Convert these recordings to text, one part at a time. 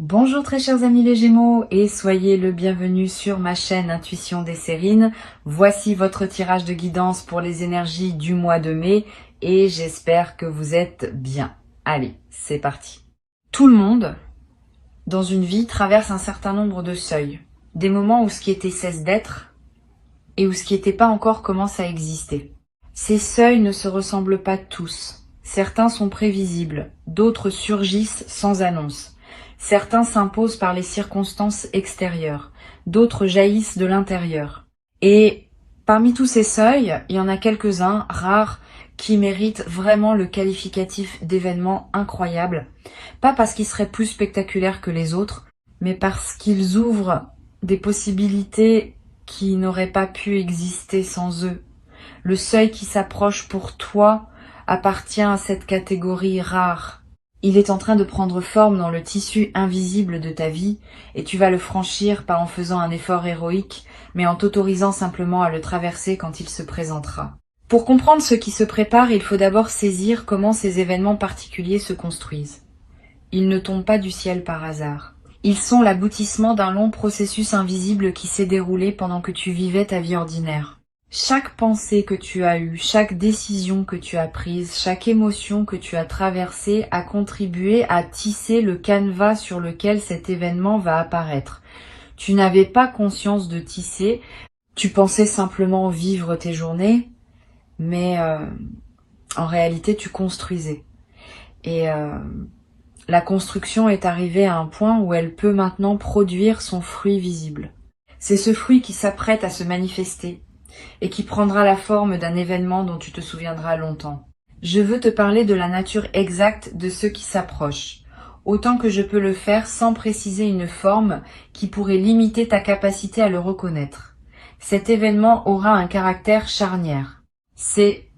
Bonjour très chers amis les Gémeaux et soyez le bienvenu sur ma chaîne Intuition des Sérines. Voici votre tirage de guidance pour les énergies du mois de mai et j'espère que vous êtes bien. Allez, c'est parti. Tout le monde, dans une vie, traverse un certain nombre de seuils. Des moments où ce qui était cesse d'être et où ce qui n'était pas encore commence à exister. Ces seuils ne se ressemblent pas tous. Certains sont prévisibles, d'autres surgissent sans annonce. Certains s'imposent par les circonstances extérieures, d'autres jaillissent de l'intérieur. Et parmi tous ces seuils, il y en a quelques-uns, rares, qui méritent vraiment le qualificatif d'événements incroyables. Pas parce qu'ils seraient plus spectaculaires que les autres, mais parce qu'ils ouvrent des possibilités qui n'auraient pas pu exister sans eux. Le seuil qui s'approche pour toi appartient à cette catégorie rare. Il est en train de prendre forme dans le tissu invisible de ta vie et tu vas le franchir pas en faisant un effort héroïque, mais en t'autorisant simplement à le traverser quand il se présentera. Pour comprendre ce qui se prépare, il faut d'abord saisir comment ces événements particuliers se construisent. Ils ne tombent pas du ciel par hasard. Ils sont l'aboutissement d'un long processus invisible qui s'est déroulé pendant que tu vivais ta vie ordinaire. Chaque pensée que tu as eue, chaque décision que tu as prise, chaque émotion que tu as traversée a contribué à tisser le canevas sur lequel cet événement va apparaître. Tu n'avais pas conscience de tisser, tu pensais simplement vivre tes journées, mais en réalité tu construisais. Et la construction est arrivée à un point où elle peut maintenant produire son fruit visible. C'est ce fruit qui s'apprête à se manifester et qui prendra la forme d'un événement dont tu te souviendras longtemps. Je veux te parler de la nature exacte de ce qui s'approche, autant que je peux le faire sans préciser une forme qui pourrait limiter ta capacité à le reconnaître. Cet événement aura un caractère charnière. C'est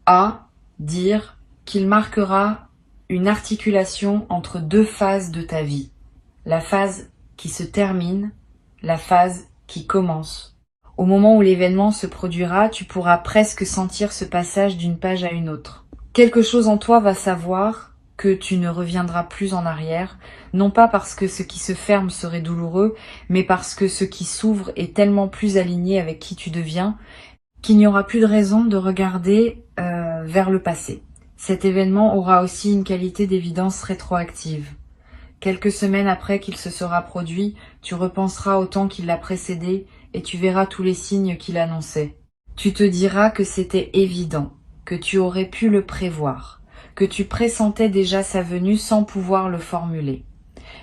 à dire qu'il marquera une articulation entre deux phases de ta vie. La phase qui se termine, la phase qui commence. Au moment où l'événement se produira, tu pourras presque sentir ce passage d'une page à une autre. Quelque chose en toi va savoir que tu ne reviendras plus en arrière, non pas parce que ce qui se ferme serait douloureux, mais parce que ce qui s'ouvre est tellement plus aligné avec qui tu deviens, qu'il n'y aura plus de raison de regarder vers le passé. Cet événement aura aussi une qualité d'évidence rétroactive. Quelques semaines après qu'il se sera produit, tu repenseras au temps qui l'a précédé et tu verras tous les signes qu'il annonçait. Tu te diras que c'était évident, que tu aurais pu le prévoir, que tu pressentais déjà sa venue sans pouvoir le formuler.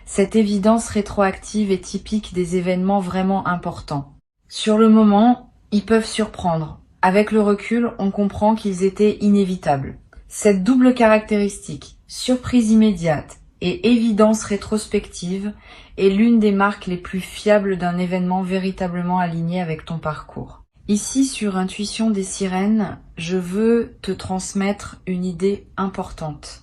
Cette évidence rétroactive est typique des événements vraiment importants. Sur le moment, ils peuvent surprendre. Avec le recul, on comprend qu'ils étaient inévitables. Cette double caractéristique, surprise immédiate et évidence rétrospective, est l'une des marques les plus fiables d'un événement véritablement aligné avec ton parcours. Ici, sur Intuition des Sirènes, je veux te transmettre une idée importante.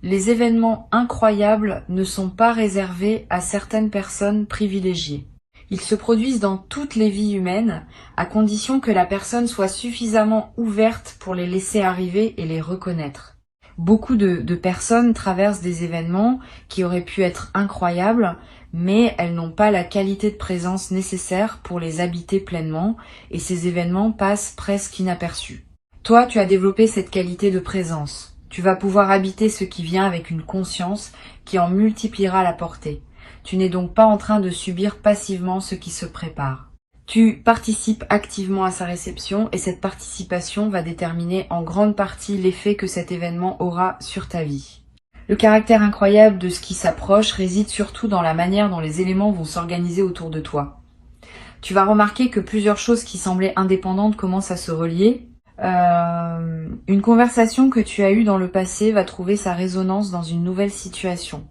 Les événements incroyables ne sont pas réservés à certaines personnes privilégiées. Ils se produisent dans toutes les vies humaines, à condition que la personne soit suffisamment ouverte pour les laisser arriver et les reconnaître. Beaucoup de personnes traversent des événements qui auraient pu être incroyables, mais elles n'ont pas la qualité de présence nécessaire pour les habiter pleinement, et ces événements passent presque inaperçus. Toi, tu as développé cette qualité de présence. Tu vas pouvoir habiter ce qui vient avec une conscience qui en multipliera la portée. Tu n'es donc pas en train de subir passivement ce qui se prépare. Tu participes activement à sa réception et cette participation va déterminer en grande partie l'effet que cet événement aura sur ta vie. Le caractère incroyable de ce qui s'approche réside surtout dans la manière dont les éléments vont s'organiser autour de toi. Tu vas remarquer que plusieurs choses qui semblaient indépendantes commencent à se relier. Une conversation que tu as eue dans le passé va trouver sa résonance dans une nouvelle situation.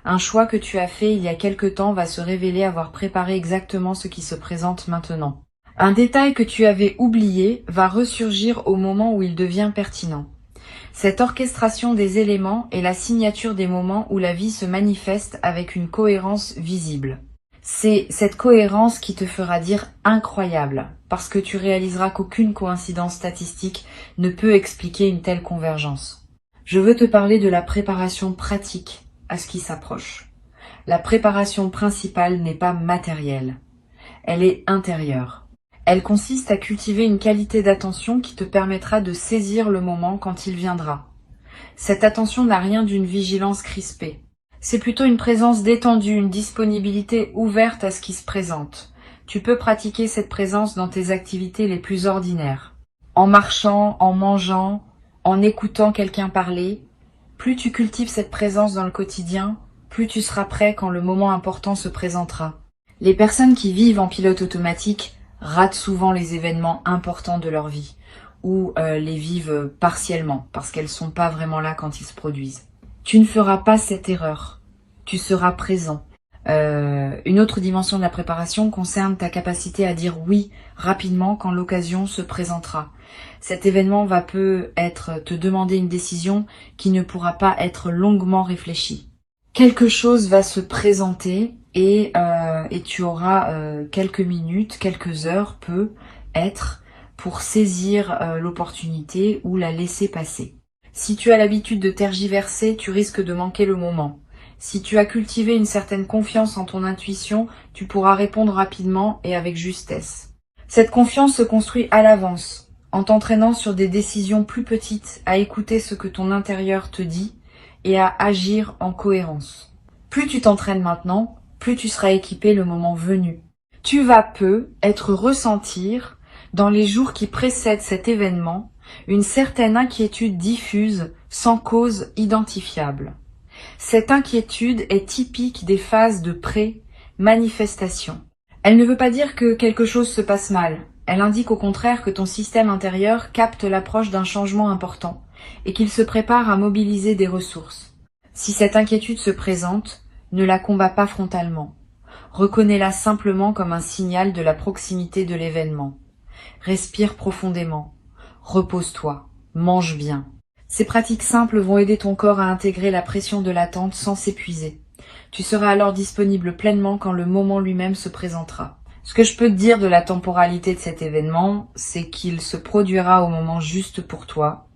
Un choix que tu as fait il y a quelque temps va se révéler avoir préparé exactement ce qui se présente maintenant. Un détail que tu avais oublié va ressurgir au moment où il devient pertinent. Cette orchestration des éléments est la signature des moments où la vie se manifeste avec une cohérence visible. C'est cette cohérence qui te fera dire incroyable, parce que tu réaliseras qu'aucune coïncidence statistique ne peut expliquer une telle convergence. Je veux te parler de la préparation pratique à ce qui s'approche. La préparation principale n'est pas matérielle, elle est intérieure. Elle consiste à cultiver une qualité d'attention qui te permettra de saisir le moment quand il viendra. Cette attention n'a rien d'une vigilance crispée. C'est plutôt une présence détendue, une disponibilité ouverte à ce qui se présente. Tu peux pratiquer cette présence dans tes activités les plus ordinaires. En marchant, en mangeant, en écoutant quelqu'un parler. Plus tu cultives cette présence dans le quotidien, plus tu seras prêt quand le moment important se présentera. Les personnes qui vivent en pilote automatique ratent souvent les événements importants de leur vie, ou les vivent partiellement, parce qu'elles sont pas vraiment là quand ils se produisent. Tu ne feras pas cette erreur, tu seras présent. Une autre dimension de la préparation concerne ta capacité à dire oui rapidement quand l'occasion se présentera. Cet événement va peut-être te demander une décision qui ne pourra pas être longuement réfléchie. Quelque chose va se présenter et tu auras quelques minutes, quelques heures, peut-être, pour saisir l'opportunité ou la laisser passer. Si tu as l'habitude de tergiverser, tu risques de manquer le moment. Si tu as cultivé une certaine confiance en ton intuition, tu pourras répondre rapidement et avec justesse. Cette confiance se construit à l'avance, en t'entraînant sur des décisions plus petites, à écouter ce que ton intérieur te dit et à agir en cohérence. Plus tu t'entraînes maintenant, plus tu seras équipé le moment venu. Tu vas être ressentir, dans les jours qui précèdent cet événement, une certaine inquiétude diffuse, sans cause identifiable. Cette inquiétude est typique des phases de pré-manifestation. Elle ne veut pas dire que quelque chose se passe mal. Elle indique au contraire que ton système intérieur capte l'approche d'un changement important et qu'il se prépare à mobiliser des ressources. Si cette inquiétude se présente, ne la combats pas frontalement. Reconnais-la simplement comme un signal de la proximité de l'événement. Respire profondément. Repose-toi. Mange bien. Ces pratiques simples vont aider ton corps à intégrer la pression de l'attente sans s'épuiser. Tu seras alors disponible pleinement quand le moment lui-même se présentera. Ce que je peux te dire de la temporalité de cet événement, c'est qu'il se produira au moment juste pour toi,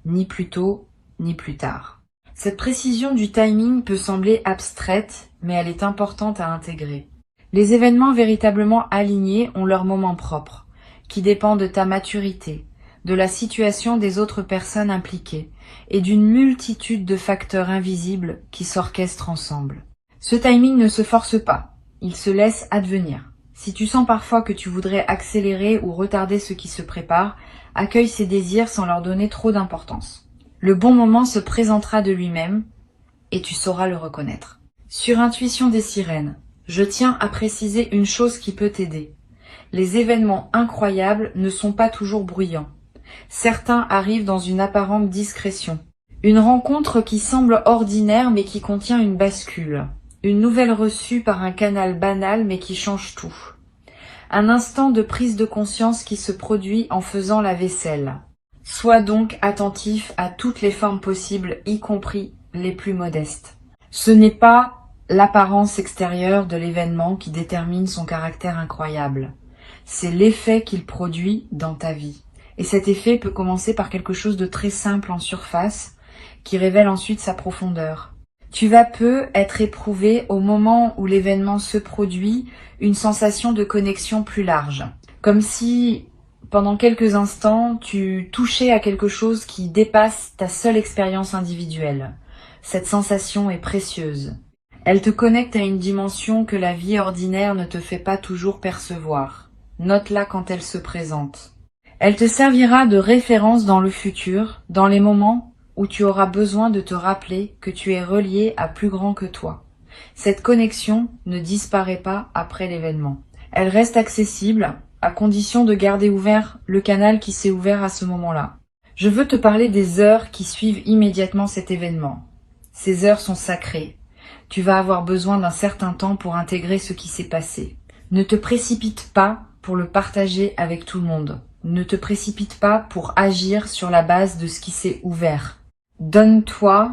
ni plus tôt, ni plus tard. Cette précision du timing peut sembler abstraite, mais elle est importante à intégrer. Les événements véritablement alignés ont leur moment propre, qui dépend de ta maturité, de la situation des autres personnes impliquées et d'une multitude de facteurs invisibles qui s'orchestrent ensemble. Ce timing ne se force pas, il se laisse advenir. Si tu sens parfois que tu voudrais accélérer ou retarder ce qui se prépare, accueille ces désirs sans leur donner trop d'importance. Le bon moment se présentera de lui-même et tu sauras le reconnaître. Sur Intuition des sirènes, je tiens à préciser une chose qui peut t'aider. Les événements incroyables ne sont pas toujours bruyants. Certains arrivent dans une apparente discrétion. Une rencontre qui semble ordinaire mais qui contient une bascule. Une nouvelle reçue par un canal banal mais qui change tout. Un instant de prise de conscience qui se produit en faisant la vaisselle. Sois donc attentif à toutes les formes possibles, y compris les plus modestes. Ce n'est pas l'apparence extérieure de l'événement qui détermine son caractère incroyable. C'est l'effet qu'il produit dans ta vie. Et cet effet peut commencer par quelque chose de très simple en surface, qui révèle ensuite sa profondeur. Tu vas être éprouvé au moment où l'événement se produit, une sensation de connexion plus large. Comme si, pendant quelques instants, tu touchais à quelque chose qui dépasse ta seule expérience individuelle. Cette sensation est précieuse. Elle te connecte à une dimension que la vie ordinaire ne te fait pas toujours percevoir. Note-la quand elle se présente. Elle te servira de référence dans le futur, dans les moments où tu auras besoin de te rappeler que tu es relié à plus grand que toi. Cette connexion ne disparaît pas après l'événement. Elle reste accessible, à condition de garder ouvert le canal qui s'est ouvert à ce moment-là. Je veux te parler des heures qui suivent immédiatement cet événement. Ces heures sont sacrées. Tu vas avoir besoin d'un certain temps pour intégrer ce qui s'est passé. Ne te précipite pas pour le partager avec tout le monde. Ne te précipite pas pour agir sur la base de ce qui s'est ouvert. Donne-toi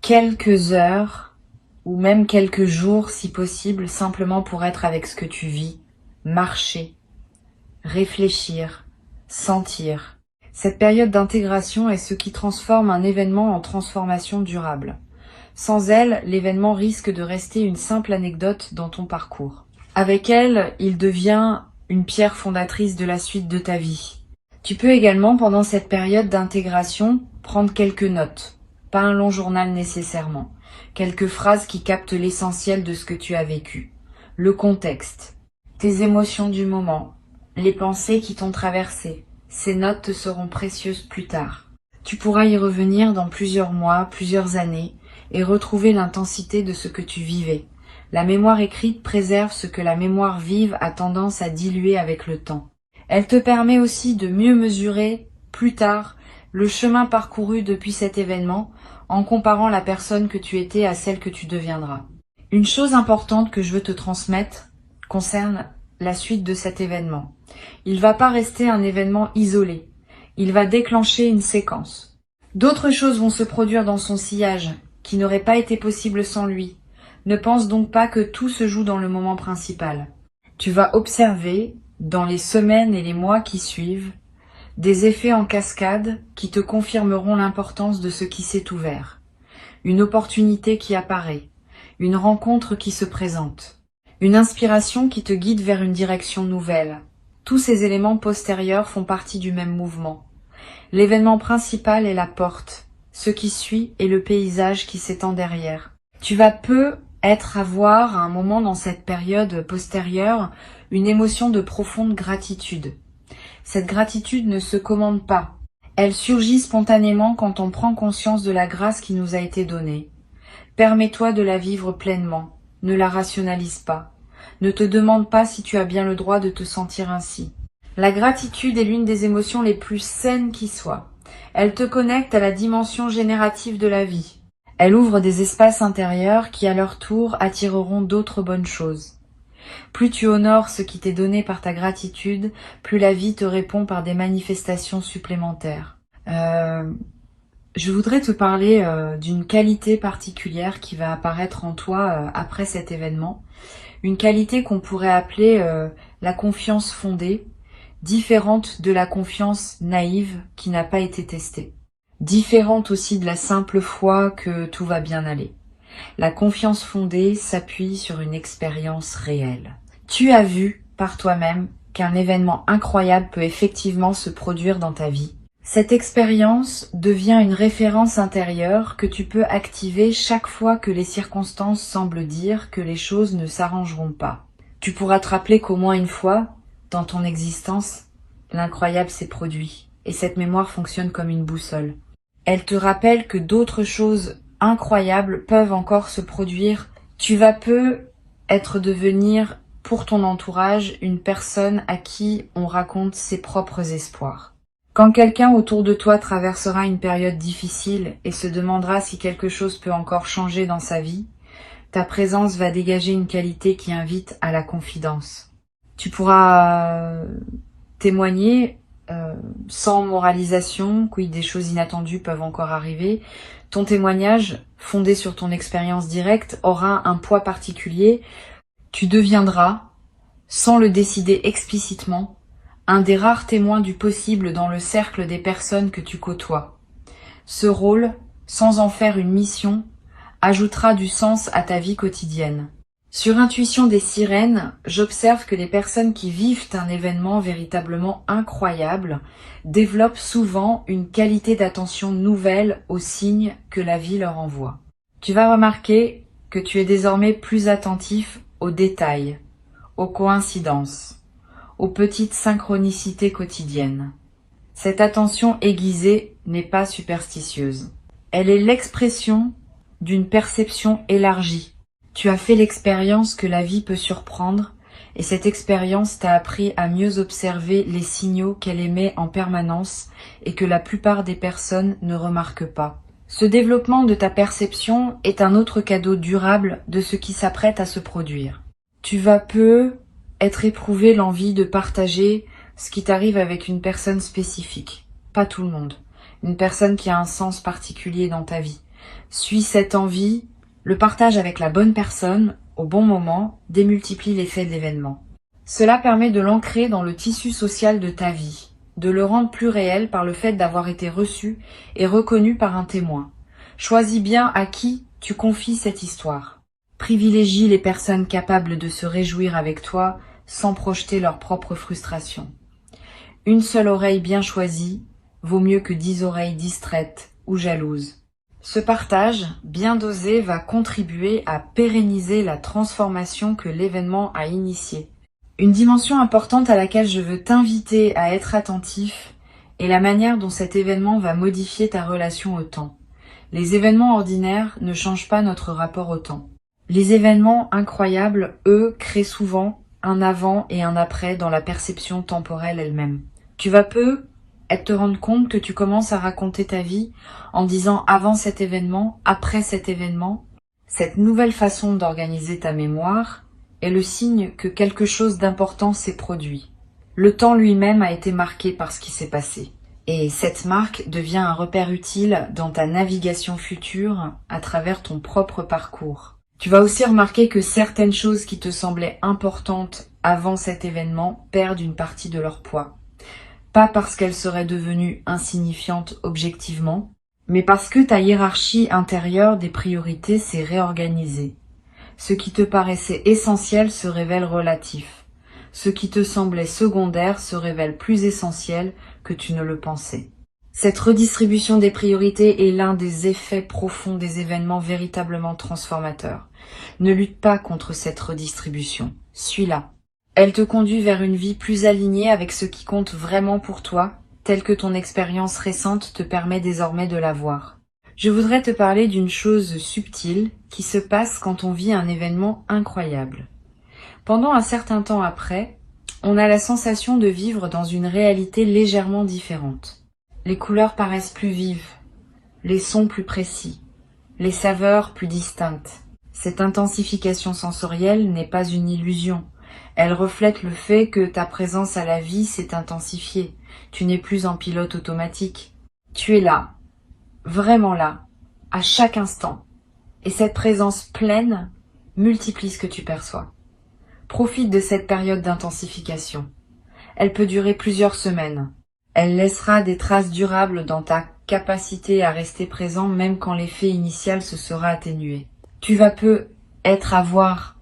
quelques heures ou même quelques jours si possible, simplement pour être avec ce que tu vis, marcher, réfléchir, sentir. Cette période d'intégration est ce qui transforme un événement en transformation durable. Sans elle, l'événement risque de rester une simple anecdote dans ton parcours. Avec elle, il devient une pierre fondatrice de la suite de ta vie. Tu peux également, pendant cette période d'intégration, prendre quelques notes. Pas un long journal nécessairement. Quelques phrases qui captent l'essentiel de ce que tu as vécu. Le contexte. Tes émotions du moment. Les pensées qui t'ont traversé. Ces notes te seront précieuses plus tard. Tu pourras y revenir dans plusieurs mois, plusieurs années, et retrouver l'intensité de ce que tu vivais. La mémoire écrite préserve ce que la mémoire vive a tendance à diluer avec le temps. Elle te permet aussi de mieux mesurer, plus tard, le chemin parcouru depuis cet événement, en comparant la personne que tu étais à celle que tu deviendras. Une chose importante que je veux te transmettre concerne la suite de cet événement. Il ne va pas rester un événement isolé. Il va déclencher une séquence. D'autres choses vont se produire dans son sillage, qui n'auraient pas été possibles sans lui. Ne pense donc pas que tout se joue dans le moment principal. Tu vas observer, dans les semaines et les mois qui suivent, des effets en cascade qui te confirmeront l'importance de ce qui s'est ouvert. Une opportunité qui apparaît, une rencontre qui se présente, une inspiration qui te guide vers une direction nouvelle. Tous ces éléments postérieurs font partie du même mouvement. L'événement principal est la porte, ce qui suit est le paysage qui s'étend derrière. Tu vas avoir à un moment dans cette période postérieure une émotion de profonde gratitude. Cette gratitude ne se commande pas. Elle surgit spontanément quand on prend conscience de la grâce qui nous a été donnée. Permets-toi de la vivre pleinement. Ne la rationalise pas. Ne te demande pas si tu as bien le droit de te sentir ainsi. La gratitude est l'une des émotions les plus saines qui soient. Elle te connecte à la dimension générative de la vie. Elle ouvre des espaces intérieurs qui, à leur tour, attireront d'autres bonnes choses. Plus tu honores ce qui t'est donné par ta gratitude, plus la vie te répond par des manifestations supplémentaires. Je voudrais te parler d'une qualité particulière qui va apparaître en toi après cet événement. Une qualité qu'on pourrait appeler la confiance fondée, différente de la confiance naïve qui n'a pas été testée. Différente aussi de la simple foi que tout va bien aller. La confiance fondée s'appuie sur une expérience réelle. Tu as vu par toi-même qu'un événement incroyable peut effectivement se produire dans ta vie. Cette expérience devient une référence intérieure que tu peux activer chaque fois que les circonstances semblent dire que les choses ne s'arrangeront pas. Tu pourras te rappeler qu'au moins une fois, dans ton existence, l'incroyable s'est produit, et cette mémoire fonctionne comme une boussole. Elle te rappelle que d'autres choses incroyables peuvent encore se produire. Tu vas devenir pour ton entourage une personne à qui on raconte ses propres espoirs. Quand quelqu'un autour de toi traversera une période difficile et se demandera si quelque chose peut encore changer dans sa vie, ta présence va dégager une qualité qui invite à la confidence. Tu pourras témoigner sans moralisation, oui, des choses inattendues peuvent encore arriver. Ton témoignage, fondé sur ton expérience directe, aura un poids particulier. Tu deviendras, sans le décider explicitement, un des rares témoins du possible dans le cercle des personnes que tu côtoies. Ce rôle, sans en faire une mission, ajoutera du sens à ta vie quotidienne. Sur Intuition des sirènes, j'observe que les personnes qui vivent un événement véritablement incroyable développent souvent une qualité d'attention nouvelle aux signes que la vie leur envoie. Tu vas remarquer que tu es désormais plus attentif aux détails, aux coïncidences, aux petites synchronicités quotidiennes. Cette attention aiguisée n'est pas superstitieuse. Elle est l'expression d'une perception élargie. Tu as fait l'expérience que la vie peut surprendre et cette expérience t'a appris à mieux observer les signaux qu'elle émet en permanence et que la plupart des personnes ne remarquent pas. Ce développement de ta perception est un autre cadeau durable de ce qui s'apprête à se produire. Tu vas être éprouvé l'envie de partager ce qui t'arrive avec une personne spécifique. Pas tout le monde. Une personne qui a un sens particulier dans ta vie. Suis cette envie. Le partage avec la bonne personne, au bon moment, démultiplie l'effet de l'événement. Cela permet de l'ancrer dans le tissu social de ta vie, de le rendre plus réel par le fait d'avoir été reçu et reconnu par un témoin. Choisis bien à qui Tu confies cette histoire. Privilégie les personnes capables de se réjouir avec toi sans projeter leur propre frustration. Une seule oreille bien choisie vaut mieux que 10 oreilles distraites ou jalouses. Ce partage, bien dosé, va contribuer à pérenniser la transformation que l'événement a initiée. Une dimension importante à laquelle je veux t'inviter à être attentif est la manière dont cet événement va modifier ta relation au temps. Les événements ordinaires ne changent pas notre rapport au temps. Les événements incroyables, eux, créent souvent un avant et un après dans la perception temporelle elle-même. Tu vas peu te rendre compte que tu commences à raconter ta vie en disant avant cet événement, après cet événement. Cette nouvelle façon d'organiser ta mémoire est le signe que quelque chose d'important s'est produit. Le temps lui-même a été marqué par ce qui s'est passé. Et cette marque devient un repère utile dans ta navigation future à travers ton propre parcours. Tu vas aussi remarquer que certaines choses qui te semblaient importantes avant cet événement perdent une partie de leur poids. Pas parce qu'elles seraient devenues insignifiantes objectivement, mais parce que ta hiérarchie intérieure des priorités s'est réorganisée. Ce qui te paraissait essentiel se révèle relatif. Ce qui te semblait secondaire se révèle plus essentiel que tu ne le pensais. Cette redistribution des priorités est l'un des effets profonds des événements véritablement transformateurs. Ne lutte pas contre cette redistribution. Suis-la. Elle te conduit vers une vie plus alignée avec ce qui compte vraiment pour toi, tel que ton expérience récente te permet désormais de la voir. Je voudrais te parler d'une chose subtile qui se passe quand on vit un événement incroyable. Pendant un certain temps après, on a la sensation de vivre dans une réalité légèrement différente. Les couleurs paraissent plus vives, les sons plus précis, les saveurs plus distinctes. Cette intensification sensorielle n'est pas une illusion. Elle reflète le fait que ta présence à la vie s'est intensifiée. Tu n'es plus en pilote automatique. Tu es là, vraiment là, à chaque instant. Et cette présence pleine multiplie ce que tu perçois. Profite de cette période d'intensification. Elle peut durer plusieurs semaines. Elle laissera des traces durables dans ta capacité à rester présent même quand l'effet initial se sera atténué. Tu vas peu avoir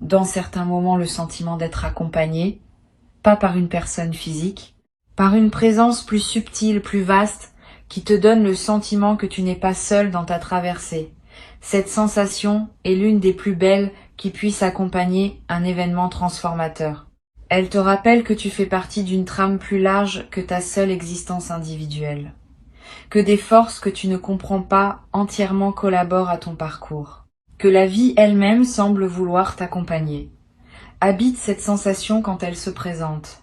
dans certains moments le sentiment d'être accompagné, pas par une personne physique, par une présence plus subtile, plus vaste, qui te donne le sentiment que tu n'es pas seul dans ta traversée. Cette sensation est l'une des plus belles qui puisse accompagner un événement transformateur. Elle te rappelle que tu fais partie d'une trame plus large que ta seule existence individuelle, que des forces que tu ne comprends pas entièrement collaborent à ton parcours, que la vie elle-même semble vouloir t'accompagner. Habite cette sensation quand elle se présente.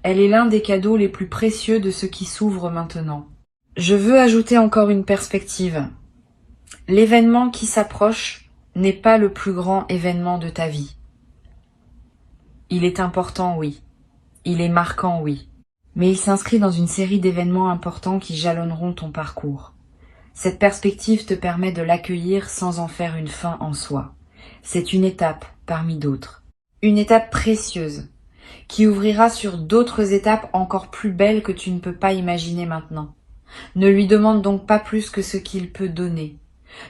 Elle est l'un des cadeaux les plus précieux de ce qui s'ouvre maintenant. Je veux ajouter encore une perspective. L'événement qui s'approche n'est pas le plus grand événement de ta vie. Il est important, oui. Il est marquant, oui. Mais il s'inscrit dans une série d'événements importants qui jalonneront ton parcours. Cette perspective te permet de l'accueillir sans en faire une fin en soi. C'est une étape parmi d'autres. Une étape précieuse, qui ouvrira sur d'autres étapes encore plus belles que tu ne peux pas imaginer maintenant. Ne lui demande donc pas plus que ce qu'il peut donner.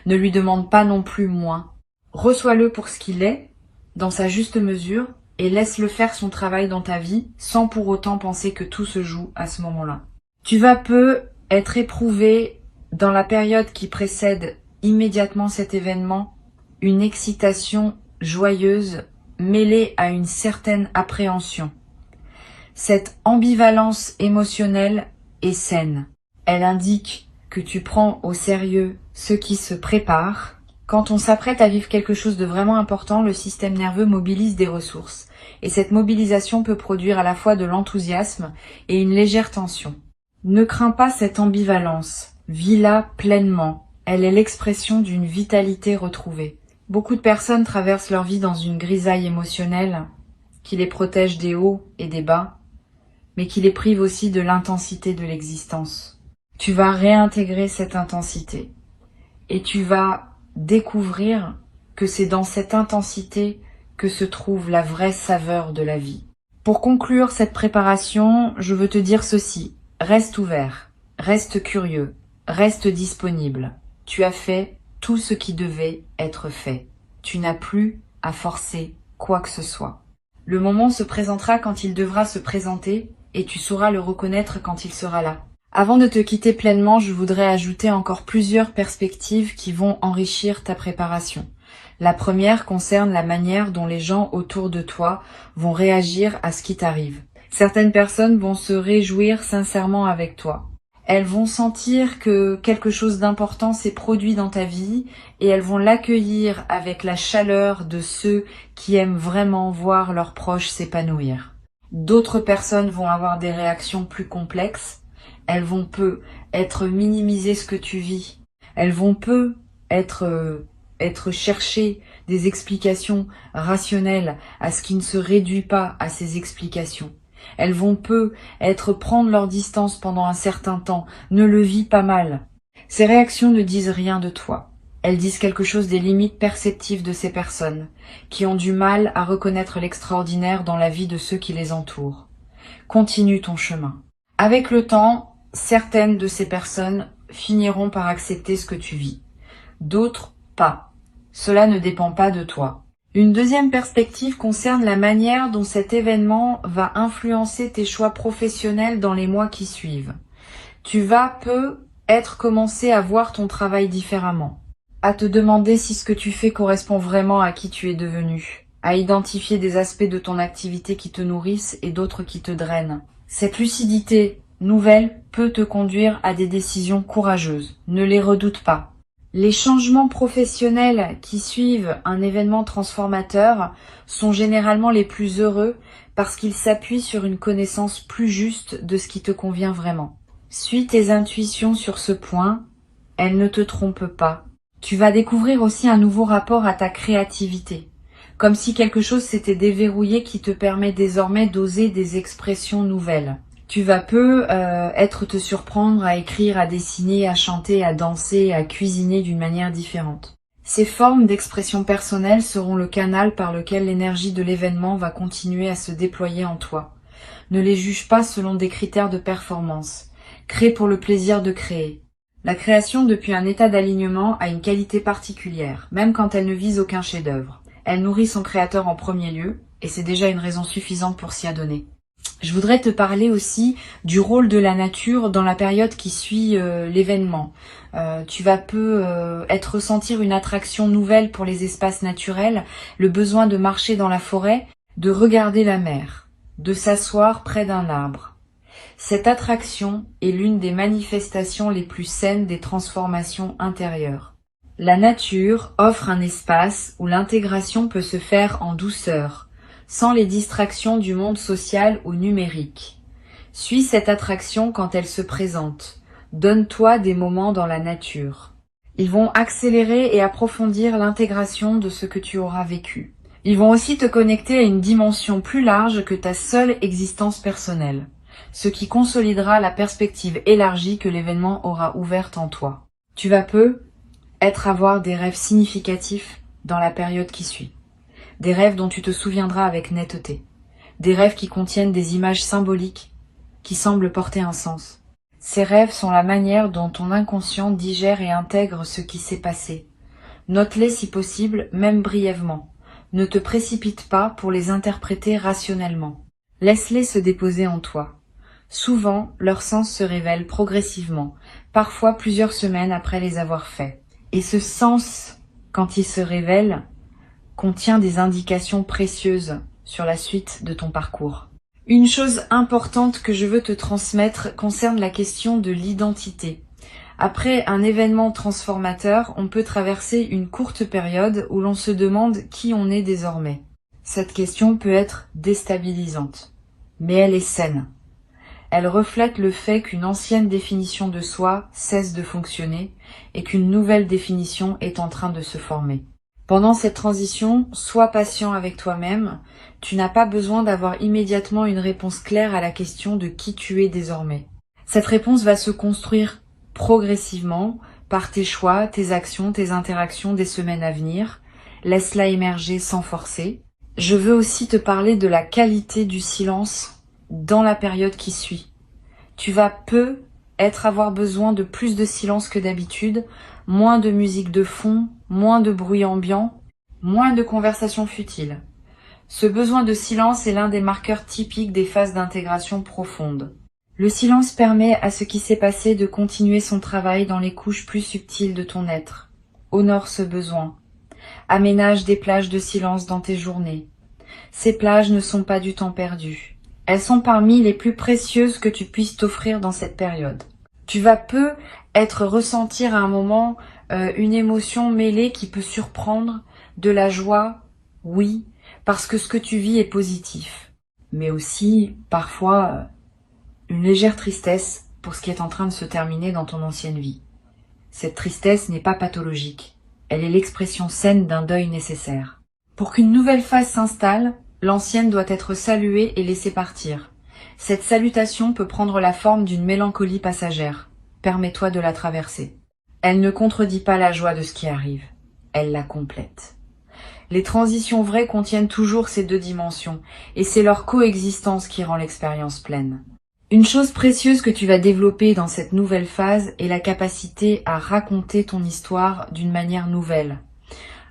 Ne lui demande pas non plus moins. Reçois-le pour ce qu'il est, dans sa juste mesure, et laisse-le faire son travail dans ta vie, sans pour autant penser que tout se joue à ce moment-là. Tu vas peu être éprouvé dans la période qui précède immédiatement cet événement, une excitation joyeuse mêlée à une certaine appréhension. Cette ambivalence émotionnelle est saine. Elle indique que tu prends au sérieux ce qui se prépare. Quand on s'apprête à vivre quelque chose de vraiment important, le système nerveux mobilise des ressources. Et cette mobilisation peut produire à la fois de l'enthousiasme et une légère tension. Ne crains pas cette ambivalence. Vis-la pleinement. Elle est l'expression d'une vitalité retrouvée. Beaucoup de personnes traversent leur vie dans une grisaille émotionnelle qui les protège des hauts et des bas, mais qui les prive aussi de l'intensité de l'existence. Tu vas réintégrer cette intensité et tu vas découvrir que c'est dans cette intensité que se trouve la vraie saveur de la vie. Pour conclure cette préparation, je veux te dire ceci. Reste ouvert, reste curieux, reste disponible. Tu as fait tout ce qui devait être fait. Tu n'as plus à forcer quoi que ce soit. Le moment se présentera quand il devra se présenter et tu sauras le reconnaître quand il sera là. Avant de te quitter pleinement, je voudrais ajouter encore plusieurs perspectives qui vont enrichir ta préparation. La première concerne la manière dont les gens autour de toi vont réagir à ce qui t'arrive. Certaines personnes vont se réjouir sincèrement avec toi. Elles vont sentir que quelque chose d'important s'est produit dans ta vie et elles vont l'accueillir avec la chaleur de ceux qui aiment vraiment voir leurs proches s'épanouir. D'autres personnes vont avoir des réactions plus complexes. Elles vont peu être minimiser ce que tu vis. Elles vont peu être chercher des explications rationnelles à ce qui ne se réduit pas à ces explications. Elles vont peu prendre leur distance pendant un certain temps. Ne le vis pas mal. Ces réactions ne disent rien de toi. Elles disent quelque chose des limites perceptives de ces personnes, qui ont du mal à reconnaître l'extraordinaire dans la vie de ceux qui les entourent. Continue ton chemin. Avec le temps, certaines de ces personnes finiront par accepter ce que tu vis. D'autres, pas. Cela ne dépend pas de toi. Une deuxième perspective concerne la manière dont cet événement va influencer tes choix professionnels dans les mois qui suivent. Tu vas commencer à voir ton travail différemment, à te demander si ce que tu fais correspond vraiment à qui tu es devenu, à identifier des aspects de ton activité qui te nourrissent et d'autres qui te drainent. Cette lucidité nouvelle peut te conduire à des décisions courageuses. Ne les redoute pas. Les changements professionnels qui suivent un événement transformateur sont généralement les plus heureux parce qu'ils s'appuient sur une connaissance plus juste de ce qui te convient vraiment. Suis tes intuitions sur ce point, elles ne te trompent pas. Tu vas découvrir aussi un nouveau rapport à ta créativité, comme si quelque chose s'était déverrouillé qui te permet désormais d'oser des expressions nouvelles. Tu vas te surprendre à écrire, à dessiner, à chanter, à danser, à cuisiner d'une manière différente. Ces formes d'expression personnelle seront le canal par lequel l'énergie de l'événement va continuer à se déployer en toi. Ne les juge pas selon des critères de performance. Crée pour le plaisir de créer. La création depuis un état d'alignement a une qualité particulière, même quand elle ne vise aucun chef-d'œuvre. Elle nourrit son créateur en premier lieu, et c'est déjà une raison suffisante pour s'y adonner. Je voudrais te parler aussi du rôle de la nature dans la période qui suit l'événement. Tu vas ressentir une attraction nouvelle pour les espaces naturels, le besoin de marcher dans la forêt, de regarder la mer, de s'asseoir près d'un arbre. Cette attraction est l'une des manifestations les plus saines des transformations intérieures. La nature offre un espace où l'intégration peut se faire en douceur, sans les distractions du monde social ou numérique. Suis cette attraction quand elle se présente. Donne-toi des moments dans la nature. Ils vont accélérer et approfondir l'intégration de ce que tu auras vécu. Ils vont aussi te connecter à une dimension plus large que ta seule existence personnelle, ce qui consolidera la perspective élargie que l'événement aura ouverte en toi. Tu vas avoir des rêves significatifs dans la période qui suit. Des rêves dont tu te souviendras avec netteté. Des rêves qui contiennent des images symboliques qui semblent porter un sens. Ces rêves sont la manière dont ton inconscient digère et intègre ce qui s'est passé. Note-les si possible, même brièvement. Ne te précipite pas pour les interpréter rationnellement. Laisse-les se déposer en toi. Souvent, leur sens se révèle progressivement, parfois plusieurs semaines après les avoir faits. Et ce sens, quand il se révèle, contient des indications précieuses sur la suite de ton parcours. Une chose importante que je veux te transmettre concerne la question de l'identité. Après un événement transformateur, on peut traverser une courte période où l'on se demande qui on est désormais. Cette question peut être déstabilisante, mais elle est saine. Elle reflète le fait qu'une ancienne définition de soi cesse de fonctionner et qu'une nouvelle définition est en train de se former. Pendant cette transition, sois patient avec toi-même. Tu n'as pas besoin d'avoir immédiatement une réponse claire à la question de qui tu es désormais. Cette réponse va se construire progressivement par tes choix, tes actions, tes interactions des semaines à venir. Laisse-la émerger sans forcer. Je veux aussi te parler de la qualité du silence dans la période qui suit. Tu vas avoir besoin de plus de silence que d'habitude moins de musique de fond, moins de bruit ambiant, moins de conversations futiles. Ce besoin de silence est l'un des marqueurs typiques des phases d'intégration profonde. Le silence permet à ce qui s'est passé de continuer son travail dans les couches plus subtiles de ton être. Honore ce besoin. Aménage des plages de silence dans tes journées. Ces plages ne sont pas du temps perdu. Elles sont parmi les plus précieuses que tu puisses t'offrir dans cette période. Tu vas ressentir à un moment une émotion mêlée qui peut surprendre, de la joie, oui, parce que ce que tu vis est positif, mais aussi parfois une légère tristesse pour ce qui est en train de se terminer dans ton ancienne vie. Cette tristesse n'est pas pathologique, elle est l'expression saine d'un deuil nécessaire. Pour qu'une nouvelle phase s'installe, l'ancienne doit être saluée et laissée partir. Cette salutation peut prendre la forme d'une mélancolie passagère. Permets-toi de la traverser. Elle ne contredit pas la joie de ce qui arrive, elle la complète. Les transitions vraies contiennent toujours ces deux dimensions, et c'est leur coexistence qui rend l'expérience pleine. Une chose précieuse que tu vas développer dans cette nouvelle phase est la capacité à raconter ton histoire d'une manière nouvelle.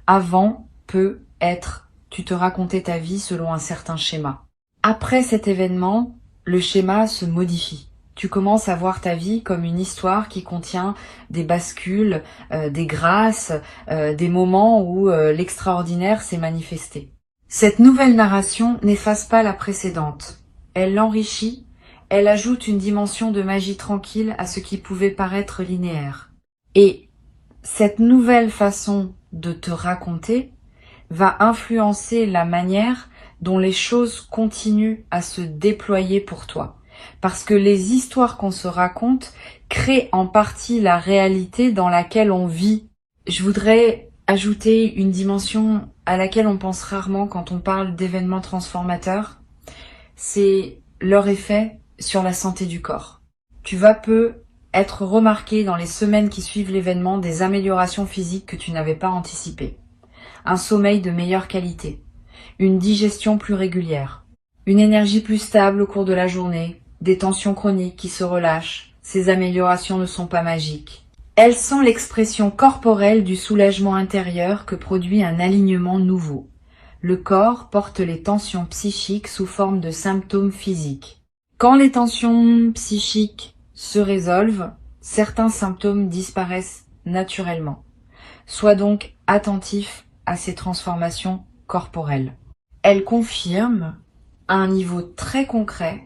Avant, tu te racontais ta vie selon un certain schéma. Après cet événement, le schéma se modifie. Tu commences à voir ta vie comme une histoire qui contient des bascules, des grâces, des moments où l'extraordinaire s'est manifesté. Cette nouvelle narration n'efface pas la précédente. Elle l'enrichit, elle ajoute une dimension de magie tranquille à ce qui pouvait paraître linéaire. Et cette nouvelle façon de te raconter va influencer la manière dont les choses continuent à se déployer pour toi. Parce que les histoires qu'on se raconte créent en partie la réalité dans laquelle on vit. Je voudrais ajouter une dimension à laquelle on pense rarement quand on parle d'événements transformateurs. C'est leur effet sur la santé du corps. Tu vas être remarqué dans les semaines qui suivent l'événement des améliorations physiques que tu n'avais pas anticipées. Un sommeil de meilleure qualité, une digestion plus régulière, une énergie plus stable au cours de la journée, des tensions chroniques qui se relâchent. Ces améliorations ne sont pas magiques. Elles sont l'expression corporelle du soulagement intérieur que produit un alignement nouveau. Le corps porte les tensions psychiques sous forme de symptômes physiques. Quand les tensions psychiques se résolvent, certains symptômes disparaissent naturellement. Sois donc attentif à ces transformations corporelles. Elles confirment, à un niveau très concret,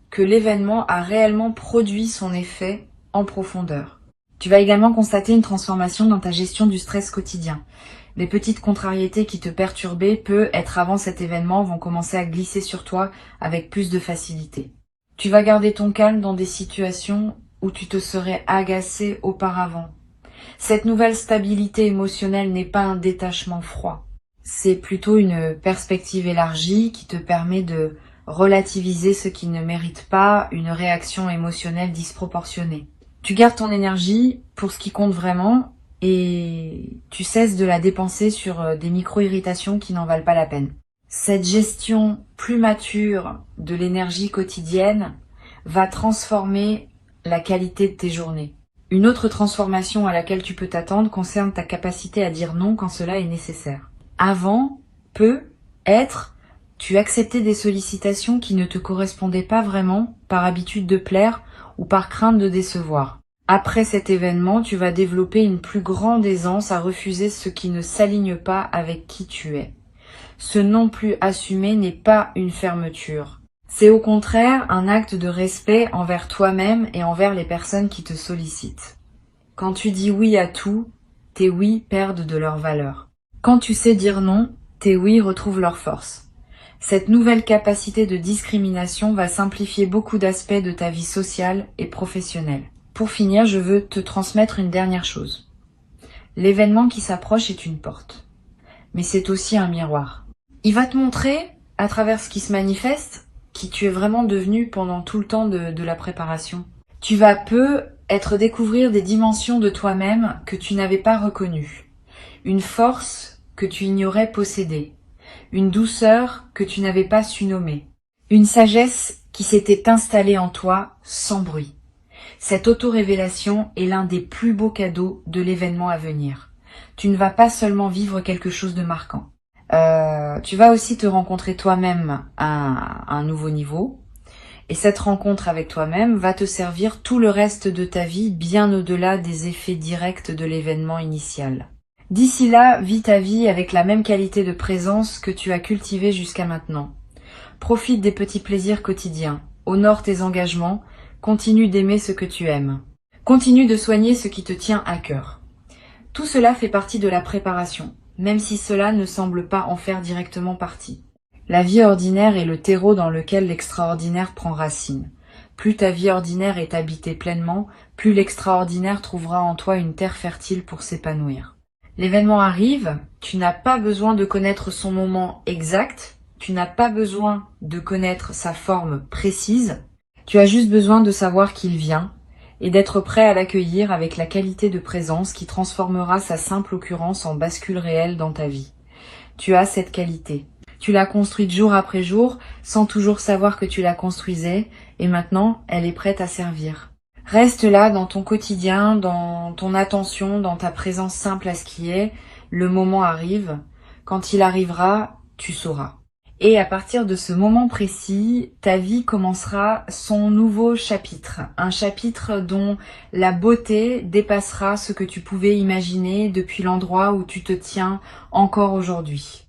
que l'événement a réellement produit son effet en profondeur. Tu vas également constater une transformation dans ta gestion du stress quotidien. Les petites contrariétés qui te perturbaient peu être avant cet événement vont commencer à glisser sur toi avec plus de facilité. Tu vas garder ton calme dans des situations où tu te serais agacé auparavant. Cette nouvelle stabilité émotionnelle n'est pas un détachement froid. C'est plutôt une perspective élargie qui te permet de relativiser ce qui ne mérite pas une réaction émotionnelle disproportionnée. Tu gardes ton énergie pour ce qui compte vraiment et tu cesses de la dépenser sur des micro-irritations qui n'en valent pas la peine. Cette gestion plus mature de l'énergie quotidienne va transformer la qualité de tes journées. Une autre transformation à laquelle tu peux t'attendre concerne ta capacité à dire non quand cela est nécessaire. Avant, tu acceptais des sollicitations qui ne te correspondaient pas vraiment par habitude de plaire ou par crainte de décevoir. Après cet événement, tu vas développer une plus grande aisance à refuser ce qui ne s'aligne pas avec qui tu es. Ce non plus assumé n'est pas une fermeture. C'est au contraire un acte de respect envers toi-même et envers les personnes qui te sollicitent. Quand tu dis oui à tout, tes oui perdent de leur valeur. Quand tu sais dire non, tes oui retrouvent leur force. Cette nouvelle capacité de discrimination va simplifier beaucoup d'aspects de ta vie sociale et professionnelle. Pour finir, je veux te transmettre une dernière chose. L'événement qui s'approche est une porte, mais c'est aussi un miroir. Il va te montrer, à travers ce qui se manifeste, qui tu es vraiment devenu pendant tout le temps de la préparation. Tu vas découvrir des dimensions de toi-même que tu n'avais pas reconnues. Une force que tu ignorais posséder. Une douceur que tu n'avais pas su nommer. Une sagesse qui s'était installée en toi sans bruit. Cette auto-révélation est l'un des plus beaux cadeaux de l'événement à venir. Tu ne vas pas seulement vivre quelque chose de marquant. Tu vas aussi te rencontrer toi-même à un nouveau niveau. Et cette rencontre avec toi-même va te servir tout le reste de ta vie, bien au-delà des effets directs de l'événement initial. D'ici là, vis ta vie avec la même qualité de présence que tu as cultivée jusqu'à maintenant. Profite des petits plaisirs quotidiens, honore tes engagements, continue d'aimer ce que tu aimes. Continue de soigner ce qui te tient à cœur. Tout cela fait partie de la préparation, même si cela ne semble pas en faire directement partie. La vie ordinaire est le terreau dans lequel l'extraordinaire prend racine. Plus ta vie ordinaire est habitée pleinement, plus l'extraordinaire trouvera en toi une terre fertile pour s'épanouir. L'événement arrive, tu n'as pas besoin de connaître son moment exact, tu n'as pas besoin de connaître sa forme précise, tu as juste besoin de savoir qu'il vient et d'être prêt à l'accueillir avec la qualité de présence qui transformera sa simple occurrence en bascule réelle dans ta vie. Tu as cette qualité. Tu l'as construite jour après jour, sans toujours savoir que tu la construisais, et maintenant, elle est prête à servir. Reste là dans ton quotidien, dans ton attention, dans ta présence simple à ce qui est. Le moment arrive. Quand il arrivera, tu sauras. Et à partir de ce moment précis, ta vie commencera son nouveau chapitre. Un chapitre dont la beauté dépassera ce que tu pouvais imaginer depuis l'endroit où tu te tiens encore aujourd'hui.